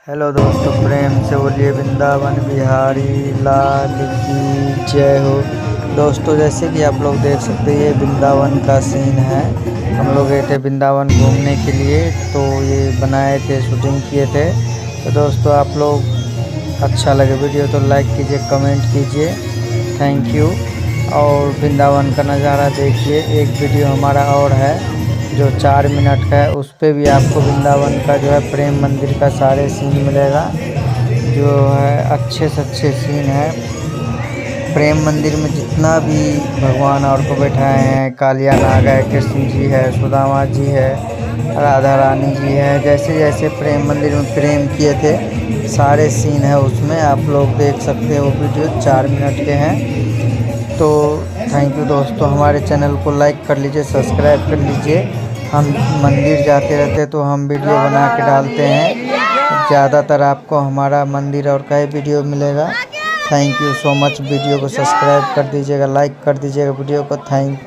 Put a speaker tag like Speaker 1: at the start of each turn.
Speaker 1: Hello दोस्तों, प्रेम से बोलिए वृंदावन बिहारी लाल की जय हो। दोस्तों, जैसे कि आप लोग देख सकते हैं, ये वृंदावन का सीन है। हम लोग गए थे वृंदावन घूमने के लिए, तो ये बनाए थे, शूटिंग किए थे। तो दोस्तों, आप लोग अच्छा लगे वीडियो तो लाइक कीजिए, कमेंट कीजिए, थैंक यू। और वृंदावन का नज़ारा देखिए। एक वीडियो हमारा और है जो 4 मिनट का है, उस पर भी आपको वृंदावन का जो है प्रेम मंदिर का सारे सीन मिलेगा। जो है अच्छे से अच्छे सीन है। प्रेम मंदिर में जितना भी भगवान और को बैठाए हैं, कालिया नाग है, कृष्ण जी है, सुदामा जी है, राधा रानी जी है, जैसे जैसे प्रेम मंदिर में प्रेम किए थे सारे सीन है उसमें। आप लोग देख सकते हो, वो वीडियो 4 मिनट के हैं। तो थैंक यू दोस्तों, हमारे चैनल को लाइक कर लीजिए, सब्सक्राइब कर लीजिए। हम मंदिर जाते रहते तो हम वीडियो बना के डालते हैं। ज़्यादातर आपको हमारा मंदिर और का ही वीडियो मिलेगा। Thank you so much. Video को सब्सक्राइब कर दीजिएगा, लाइक कर दीजिएगा वीडियो को। थैंक